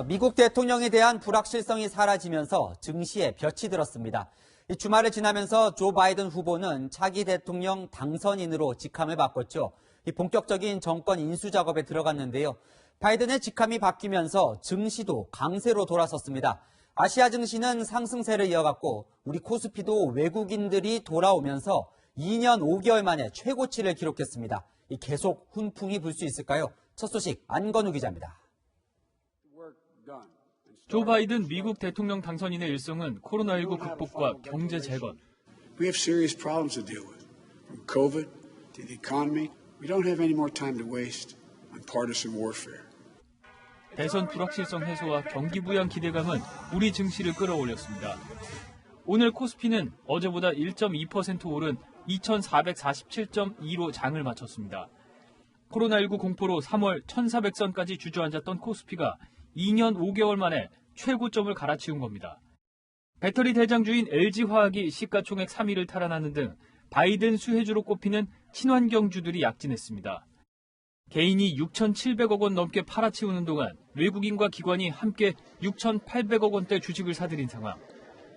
미국 대통령에 대한 불확실성이 사라지면서 증시에 볕이 들었습니다. 주말을 지나면서 조 바이든 후보는 차기 대통령 당선인으로 직함을 바꿨죠. 본격적인 정권 인수 작업에 들어갔는데요. 바이든의 직함이 바뀌면서 증시도 강세로 돌아섰습니다. 아시아 증시는 상승세를 이어갔고 우리 코스피도 외국인들이 돌아오면서 2년 5개월 만에 최고치를 기록했습니다. 계속 훈풍이 불 수 있을까요? 첫 소식 안건우 기자입니다. 조 바이든 미국 대통령 당선인의 일성은 코로나19 극복과 경제 재건. We have serious problems to deal with. From COVID to the economy, we don't have any more time to waste on partisan warfare. 대선 불확실성 해소와 경기 부양 기대감은 우리 증시를 끌어올렸습니다. 오늘 코스피는 어제보다 1.2% 오른 2,447.2로 장을 마쳤습니다. 코로나19 공포로 3월 1,400선까지 주저앉았던 코스피가 2년 5개월 만에 최고점을 갈아치운 겁니다. 배터리 대장주인 LG화학이 시가총액 3위를 탈환하는 등 바이든 수혜주로 꼽히는 친환경주들이 약진했습니다. 개인이 6,700억 원 넘게 팔아치우는 동안 외국인과 기관이 함께 6,800억 원대 주식을 사들인 상황.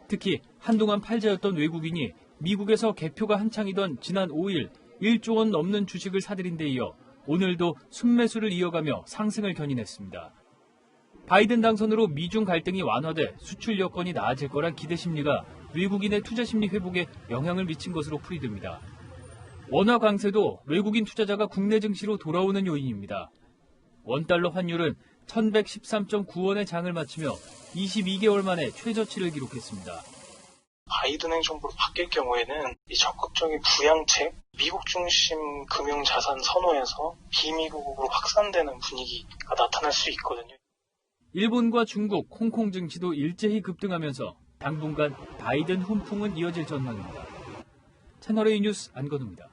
특히 한동안 팔자였던 외국인이 미국에서 개표가 한창이던 지난 5일 1조 원 넘는 주식을 사들인 데 이어 오늘도 순매수를 이어가며 상승을 견인했습니다. 바이든 당선으로 미중 갈등이 완화돼 수출 여건이 나아질 거란 기대 심리가 외국인의 투자 심리 회복에 영향을 미친 것으로 풀이됩니다. 원화 강세도 외국인 투자자가 국내 증시로 돌아오는 요인입니다. 원달러 환율은 1,113.9원의 장을 마치며 22개월 만에 최저치를 기록했습니다. 바이든 행정부로 바뀔 경우에는 이 적극적인 부양책, 미국 중심 금융자산 선호에서 비미국으로 확산되는 분위기가 나타날 수 있거든요. 일본과 중국, 홍콩 증시도 일제히 급등하면서 당분간 바이든 훈풍은 이어질 전망입니다. 채널A 뉴스 안건우입니다.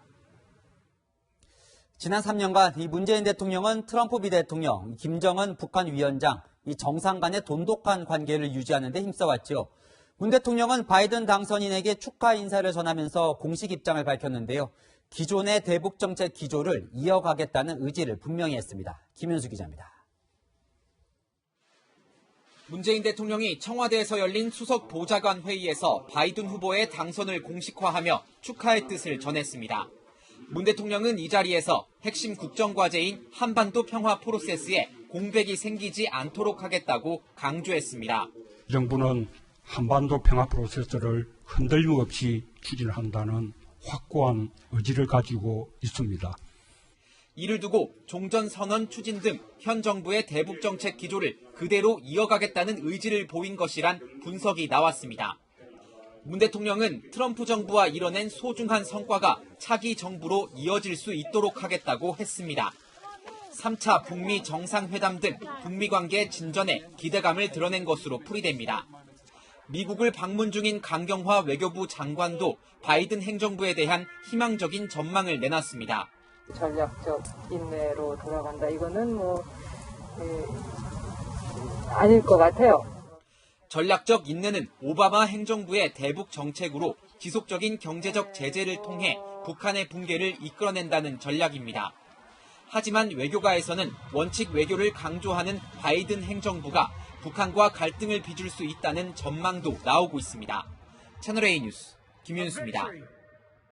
지난 3년간 문재인 대통령은 트럼프 비대통령, 김정은 북한 위원장, 정상 간의 돈독한 관계를 유지하는 데 힘써왔죠. 문 대통령은 바이든 당선인에게 축하 인사를 전하면서 공식 입장을 밝혔는데요. 기존의 대북 정책 기조를 이어가겠다는 의지를 분명히 했습니다. 김현수 기자입니다. 문재인 대통령이 청와대에서 열린 수석 보좌관 회의에서 바이든 후보의 당선을 공식화하며 축하의 뜻을 전했습니다. 문 대통령은 이 자리에서 핵심 국정과제인 한반도 평화 프로세스에 공백이 생기지 않도록 하겠다고 강조했습니다. 정부는 한반도 평화 프로세스를 흔들림 없이 추진한다는 확고한 의지를 가지고 있습니다. 이를 두고 종전선언 추진 등 현 정부의 대북 정책 기조를 그대로 이어가겠다는 의지를 보인 것이란 분석이 나왔습니다. 문 대통령은 트럼프 정부와 이뤄낸 소중한 성과가 차기 정부로 이어질 수 있도록 하겠다고 했습니다. 3차 북미 정상회담 등 북미 관계 진전에 기대감을 드러낸 것으로 풀이됩니다. 미국을 방문 중인 강경화 외교부 장관도 바이든 행정부에 대한 희망적인 전망을 내놨습니다. 전략적 인내로 돌아간다. 이거는 아닐 것 같아요. 전략적 인내는 오바마 행정부의 대북 정책으로 지속적인 경제적 제재를 통해 북한의 붕괴를 이끌어낸다는 전략입니다. 하지만 외교가에서는 원칙 외교를 강조하는 바이든 행정부가 북한과 갈등을 빚을 수 있다는 전망도 나오고 있습니다. 채널A 뉴스 김윤수입니다.